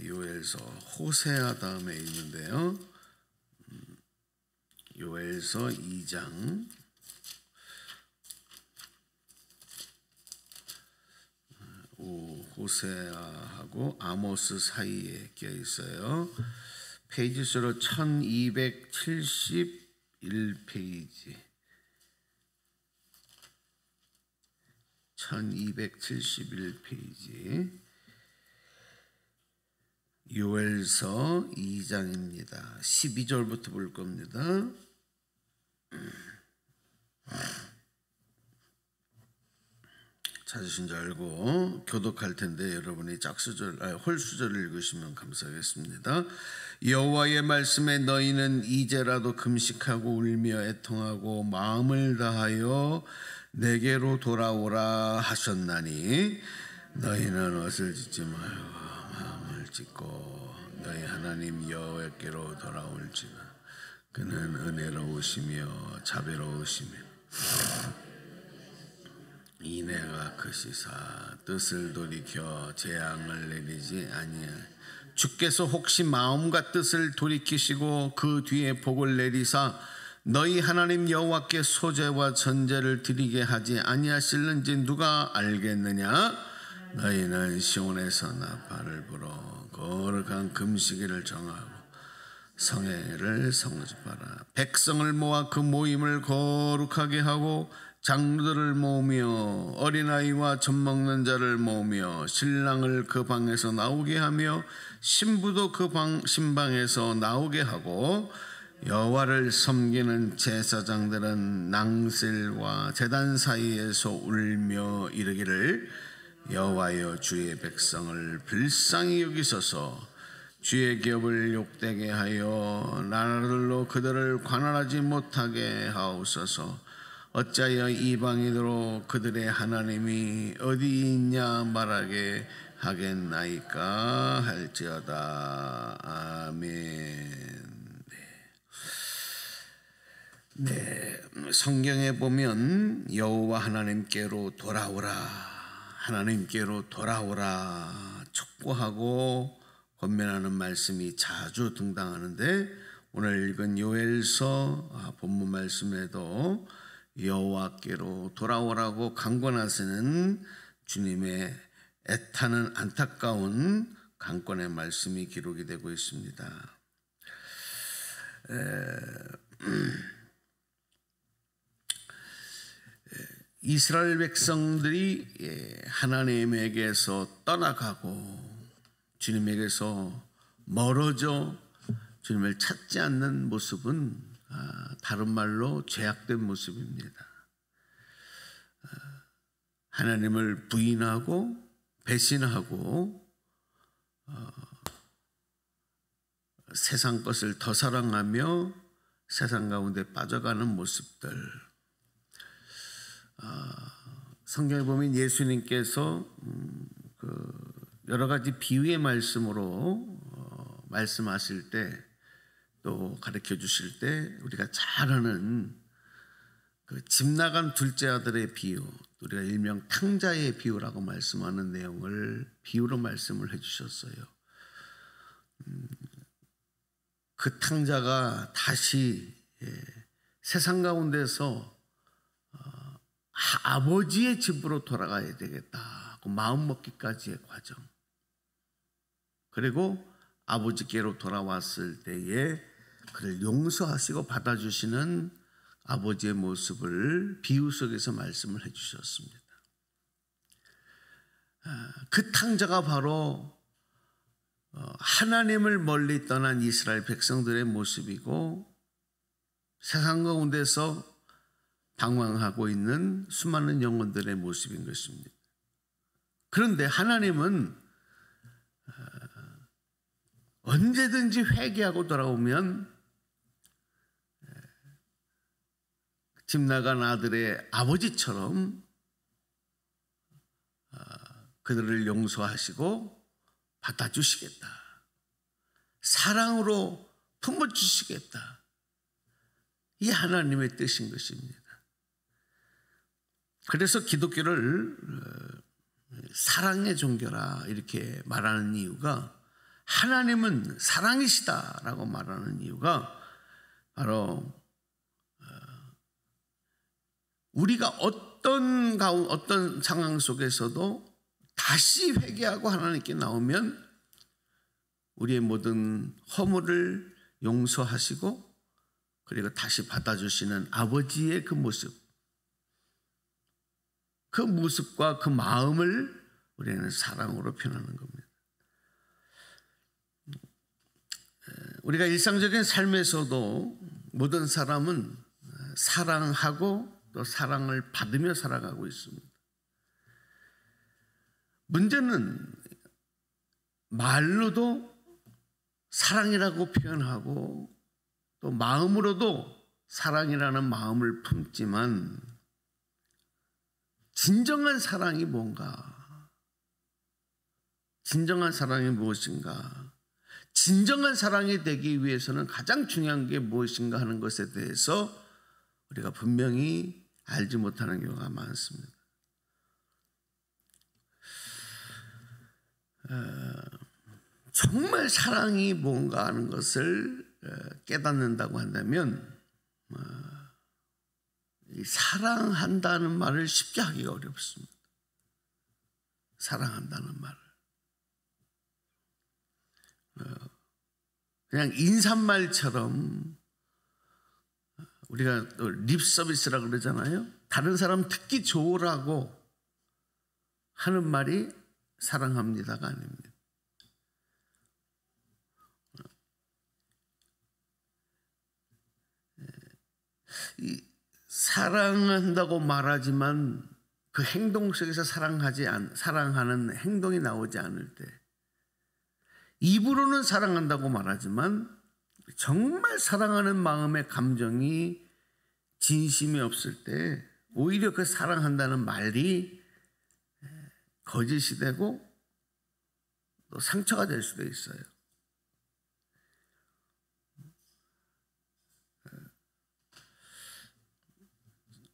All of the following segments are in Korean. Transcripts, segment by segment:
요엘서 호세아 다음에 있는데요. 요엘서 2장 호세아하고 아모스 사이에 껴 있어요. 페이지 수로 1271페이지 1271페이지 요엘서 2장입니다. 12절부터 볼 겁니다. 찾으신 줄 알고 교독할 텐데 여러분이 홀수절을 읽으시면 감사하겠습니다. 여호와의 말씀에 너희는 이제라도 금식하고 울며 애통하고 마음을 다하여 내게로 돌아오라 하셨나니 너희는 옷을 찢지 말고 마음을 찢고 너희 하나님 여호와께로 돌아올지나 그는 은혜로우시며 자비로우시며 인애가 크시사 뜻을 돌이켜 재앙을 내리지 아니하여 주께서 혹시 마음과 뜻을 돌이키시고 그 뒤에 복을 내리사 너희 하나님 여호와께 소제와 전제를 드리게 하지 아니하실는지 누가 알겠느냐? 너희는 시온에서 나팔을 불어 거룩한 금식일을 정하고 성회를 성집하라. 백성을 모아 그 모임을 거룩하게 하고 장로들을 모으며 어린아이와 젖먹는 자를 모으며 신랑을 그 방에서 나오게 하며 신부도 그 신방에서 나오게 하고 여호와를 섬기는 제사장들은 낭셀과 제단 사이에서 울며 이르기를 여호와여 주의 백성을 불쌍히 여기소서 주의 기업을 욕되게 하여 나라들로 그들을 관할하지 못하게 하옵소서. 어찌하여 이방인으로 그들의 하나님이 어디 있냐 말하게 하겠나이까 할지어다. 아멘. 네, 성경에 보면 여호와 하나님께로 돌아오라, 하나님께로 돌아오라 촉구하고 권면하는 말씀이 자주 등장하는데 오늘 읽은 요엘서 본문 말씀에도 여호와께로 돌아오라고 강권하시는 주님의 애타는 안타까운 강권의 말씀이 기록이 되고 있습니다. 이스라엘 백성들이 하나님에게서 떠나가고 주님에게서 멀어져 주님을 찾지 않는 모습은 다른 말로 죄악된 모습입니다. 하나님을 부인하고 배신하고 세상 것을 더 사랑하며 세상 가운데 빠져가는 모습들. 성경에 보면 예수님께서 여러 가지 비유의 말씀으로 말씀하실 때 또 가르쳐 주실 때 우리가 잘 아는 그 집 나간 둘째 아들의 비유, 우리가 일명 탕자의 비유라고 말씀하는 내용을 비유로 말씀을 해주셨어요. 그 탕자가 다시 세상 가운데서 아버지의 집으로 돌아가야 되겠다고 마음 먹기까지의 과정. 그리고 아버지께로 돌아왔을 때에 그를 용서하시고 받아주시는 아버지의 모습을 비유 속에서 말씀을 해주셨습니다. 그 탕자가 바로 하나님을 멀리 떠난 이스라엘 백성들의 모습이고 세상 가운데서 방황하고 있는 수많은 영혼들의 모습인 것입니다. 그런데 하나님은 언제든지 회개하고 돌아오면 집 나간 아들의 아버지처럼 그들을 용서하시고 받아주시겠다. 사랑으로 품어주시겠다. 이 하나님의 뜻인 것입니다. 그래서 기독교를 사랑의 종교라 이렇게 말하는 이유가 하나님은 사랑이시다라고 말하는 이유가 바로 우리가 어떤 상황 속에서도 다시 회개하고 하나님께 나오면 우리의 모든 허물을 용서하시고 그리고 다시 받아주시는 아버지의 그 모습과 그 마음을 우리는 사랑으로 표현하는 겁니다. 우리가 일상적인 삶에서도 모든 사람은 사랑하고 또 사랑을 받으며 살아가고 있습니다. 문제는 말로도 사랑이라고 표현하고 또 마음으로도 사랑이라는 마음을 품지만 진정한 사랑이 뭔가? 진정한 사랑이 무엇인가? 진정한 사랑이 되기 위해서는 가장 중요한 게 무엇인가 하는 것에 대해서 우리가 분명히 알지 못하는 경우가 많습니다. 정말 사랑이 뭔가 하는 것을 깨닫는다고 한다면 사랑한다는 말을 쉽게 하기가 어렵습니다. 사랑한다는 말을 그냥 인사말처럼 우리가 립 서비스라고 그러잖아요. 다른 사람 듣기 좋으라고 하는 말이 사랑합니다가 아닙니다. 사랑한다고 말하지만 그 행동 속에서 사랑하는 행동이 나오지 않을 때, 입으로는 사랑한다고 말하지만 정말 사랑하는 마음의 감정이 진심이 없을 때 오히려 그 사랑한다는 말이 거짓이 되고 또 상처가 될 수도 있어요.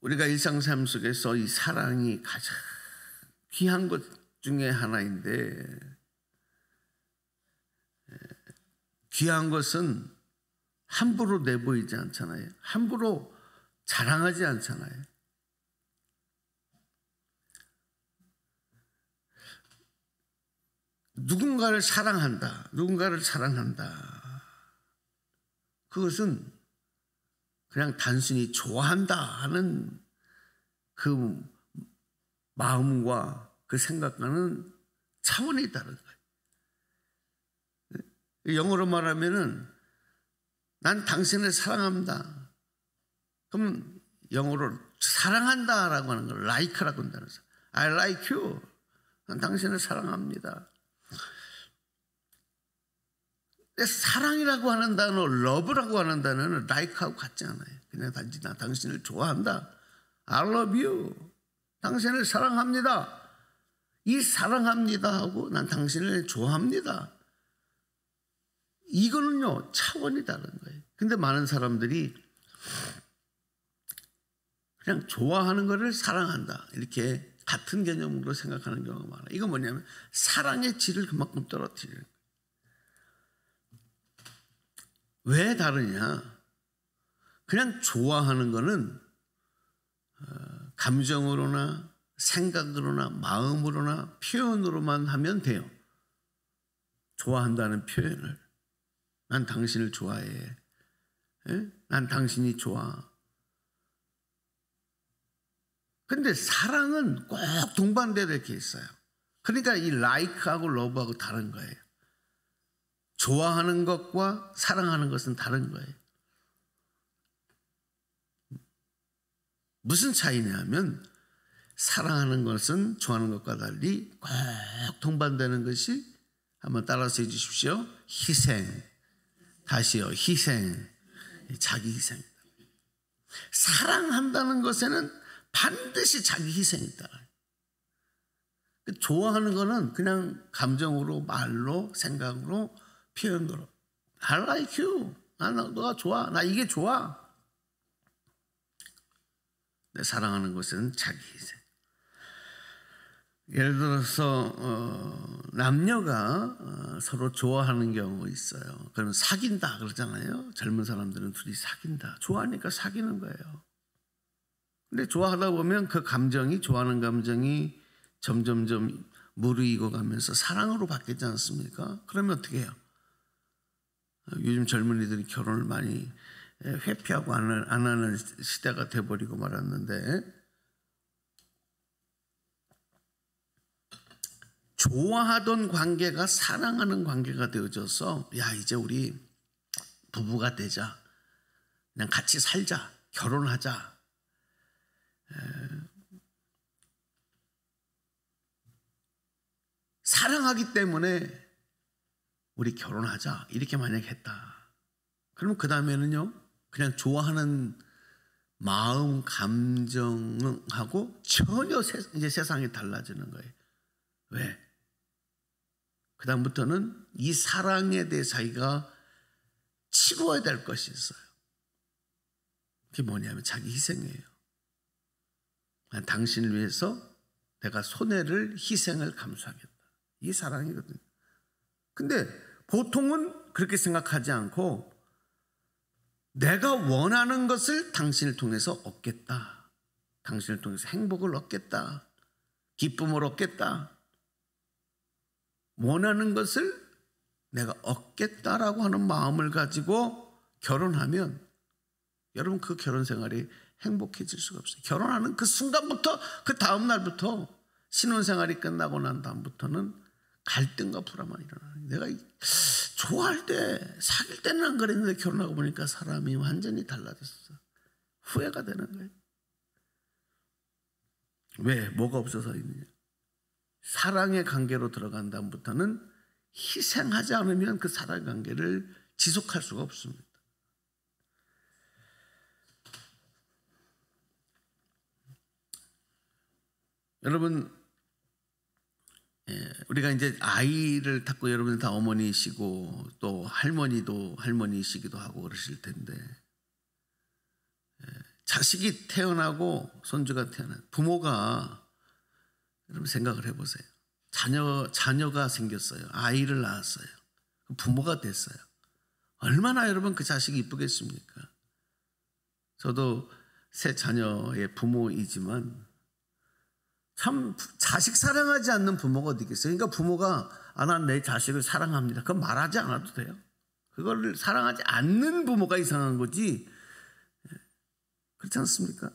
우리가 일상삶 속에서 이 사랑이 가장 귀한 것 중에 하나인데, 귀한 것은 함부로 내보이지 않잖아요. 함부로 자랑하지 않잖아요. 누군가를 사랑한다. 그것은 그냥 단순히 좋아한다 하는 그 마음과 그 생각과는 차원이 다른 거예요. 영어로 말하면은 난 당신을 사랑합니다. 그러면 영어로 사랑한다라고 하는 걸 like라고 한다는 거예요. I like you. 난 당신을 사랑합니다. 사랑이라고 하는 단어, love라고 하는 단어는 like하고 같지 않아요. 그냥 단지 나 당신을 좋아한다. I love you. 당신을 사랑합니다. 이 사랑합니다 하고 난 당신을 좋아합니다. 이거는요, 차원이 다른 거예요. 근데 많은 사람들이 그냥 좋아하는 거를 사랑한다. 이렇게 같은 개념으로 생각하는 경우가 많아요. 이건 뭐냐면 사랑의 질을 그만큼 떨어뜨리는 거예요. 왜 다르냐? 그냥 좋아하는 거는 감정으로나 생각으로나 마음으로나 표현으로만 하면 돼요. 좋아한다는 표현을. 난 당신을 좋아해. 난 당신이 좋아. 근데 사랑은 꼭 동반되어 이렇게 있어요. 그러니까 이 like하고 love하고 다른 거예요. 좋아하는 것과 사랑하는 것은 다른 거예요. 무슨 차이냐면 사랑하는 것은 좋아하는 것과 달리 꼭 동반되는 것이, 한번 따라서 해주십시오. 희생. 다시요. 희생. 자기 희생. 사랑한다는 것에는 반드시 자기 희생이 있다. 좋아하는 거는 그냥 감정으로, 말로, 생각으로, 표현으로. I like you. 너가 좋아. 나 이게 좋아. 내 사랑하는 것은 자기 희생. 예를 들어서 남녀가 서로 좋아하는 경우 있어요. 그럼 사귄다 그러잖아요. 젊은 사람들은 둘이 사귄다. 좋아하니까 사귀는 거예요. 근데 좋아하다 보면 그 감정이, 좋아하는 감정이 점점점 무르익어 가면서 사랑으로 바뀌지 않습니까? 그러면 어떻게 해요? 요즘 젊은이들이 결혼을 많이 회피하고 안 하는 시대가 돼버리고 말았는데, 좋아하던 관계가 사랑하는 관계가 되어져서 야, 이제 우리 부부가 되자, 그냥 같이 살자, 결혼하자, 사랑하기 때문에 우리 결혼하자 이렇게 만약에 했다. 그러면 그 다음에는요, 그냥 좋아하는 마음, 감정하고 전혀 이제 세상이 달라지는 거예요. 왜? 그 다음부터는 이 사랑에 대해 자기가 치루어야 될 것이 있어요. 그게 뭐냐면 자기 희생이에요. 당신을 위해서 내가 손해를, 희생을 감수하겠다. 이게 사랑이거든요. 근데 보통은 그렇게 생각하지 않고 내가 원하는 것을 당신을 통해서 얻겠다. 당신을 통해서 행복을 얻겠다. 기쁨을 얻겠다. 원하는 것을 내가 얻겠다라고 하는 마음을 가지고 결혼하면 여러분 그 결혼 생활이 행복해질 수가 없어요. 결혼하는 그 순간부터, 그 다음 날부터, 신혼생활이 끝나고 난 다음부터는 갈등과 불화만 일어나요. 내가 좋아할 때, 사귈 때는 안 그랬는데 결혼하고 보니까 사람이 완전히 달라졌어. 후회가 되는 거예요. 왜? 뭐가 없어서 있느냐? 사랑의 관계로 들어간 다음부터는 희생하지 않으면 그 사랑 관계를 지속할 수가 없습니다. 여러분, 우리가 이제 아이를 낳고 여러분 다 어머니시고 또 할머니도 할머니시기도 하고 그러실 텐데, 자식이 태어나고 손주가 태어나, 부모가 여러분 생각을 해보세요. 자녀가 생겼어요. 아이를 낳았어요. 부모가 됐어요. 얼마나 여러분 그 자식이 이쁘겠습니까? 저도 새 자녀의 부모이지만 참 자식 사랑하지 않는 부모가 어디 있겠어요? 그러니까 부모가 난 내 자식을 사랑합니다. 그건 말하지 않아도 돼요. 그걸 사랑하지 않는 부모가 이상한 거지. 그렇지 않습니까?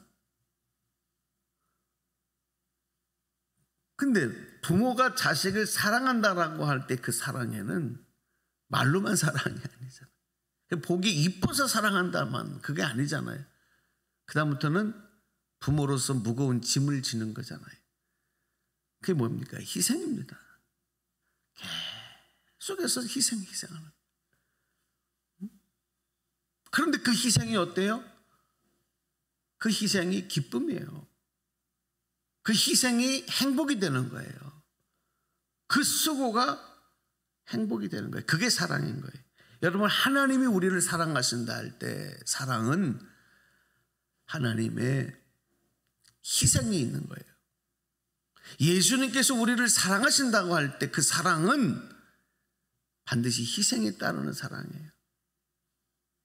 근데 부모가 자식을 사랑한다라고 할 때 그 사랑에는 말로만 사랑이 아니잖아요. 보기 이뻐서 사랑한다만 그게 아니잖아요. 그 다음부터는 부모로서 무거운 짐을 지는 거잖아요. 그게 뭡니까? 희생입니다. 계속해서 희생하는. 그런데 그 희생이 어때요? 그 희생이 기쁨이에요. 그 희생이 행복이 되는 거예요. 그 수고가 행복이 되는 거예요. 그게 사랑인 거예요. 여러분, 하나님이 우리를 사랑하신다 할 때 사랑은 하나님의 희생이 있는 거예요. 예수님께서 우리를 사랑하신다고 할 때 그 사랑은 반드시 희생이 따르는 사랑이에요.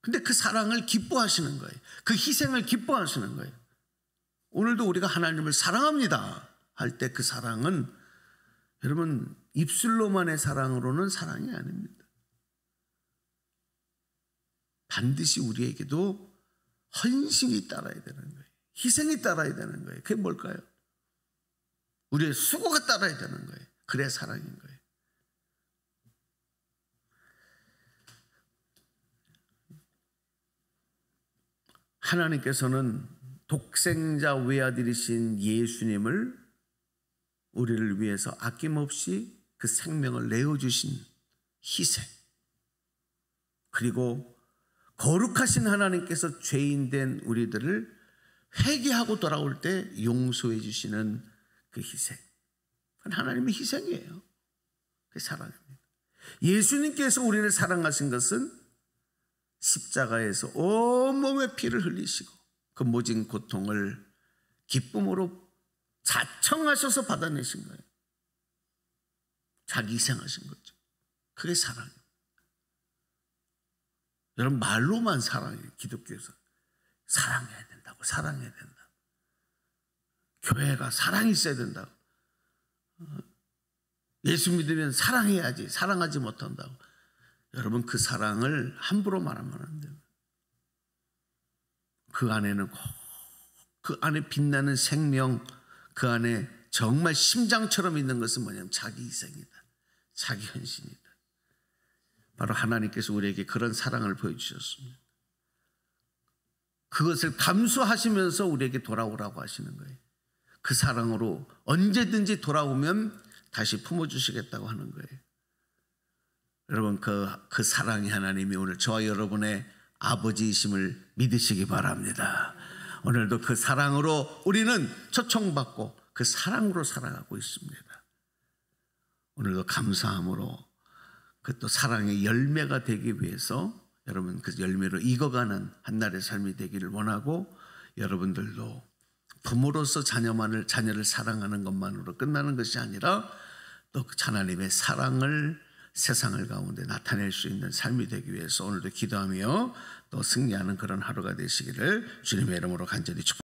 근데 그 사랑을 기뻐하시는 거예요. 그 희생을 기뻐하시는 거예요. 오늘도 우리가 하나님을 사랑합니다 할 때 그 사랑은 여러분 입술로만의 사랑으로는 사랑이 아닙니다. 반드시 우리에게도 헌신이 따라야 되는 거예요. 희생이 따라야 되는 거예요. 그게 뭘까요? 우리의 수고가 따라야 되는 거예요. 그래야 사랑인 거예요. 하나님께서는 독생자 외아들이신 예수님을 우리를 위해서 아낌없이 그 생명을 내어주신 희생, 그리고 거룩하신 하나님께서 죄인된 우리들을 회개하고 돌아올 때 용서해 주시는 그 희생, 그건 하나님의 희생이에요. 그게 사랑입니다. 예수님께서 우리를 사랑하신 것은 십자가에서 온몸의 피를 흘리시고 그 모진 고통을 기쁨으로 자청하셔서 받아내신 거예요. 자기 희생하신 거죠. 그게 사랑이에요. 여러분, 말로만 사랑해요. 기독교에서 사랑해야 된다고, 사랑해야 된다. 교회가 사랑이 있어야 된다고. 예수 믿으면 사랑해야지, 사랑하지 못한다고. 여러분, 그 사랑을 함부로 말하면 안 돼요. 그 안에는 그 안에 빛나는 생명, 그 안에 정말 심장처럼 있는 것은 뭐냐면 자기 희생이다, 자기 헌신이다. 바로 하나님께서 우리에게 그런 사랑을 보여주셨습니다. 그것을 감수하시면서 우리에게 돌아오라고 하시는 거예요. 그 사랑으로 언제든지 돌아오면 다시 품어주시겠다고 하는 거예요. 여러분, 그 사랑이 하나님이 오늘 저와 여러분의 아버지이심을 믿으시기 바랍니다. 오늘도 그 사랑으로 우리는 초청받고 그 사랑으로 살아가고 있습니다. 오늘도 감사함으로 그 또 사랑의 열매가 되기 위해서 여러분 그 열매로 익어가는 한날의 삶이 되기를 원하고, 여러분들도 부모로서 자녀를 사랑하는 것만으로 끝나는 것이 아니라 또 하나님의 사랑을 세상을 가운데 나타낼 수 있는 삶이 되기 위해서 오늘도 기도하며 또 승리하는 그런 하루가 되시기를 주님의 이름으로 간절히 축복합니다.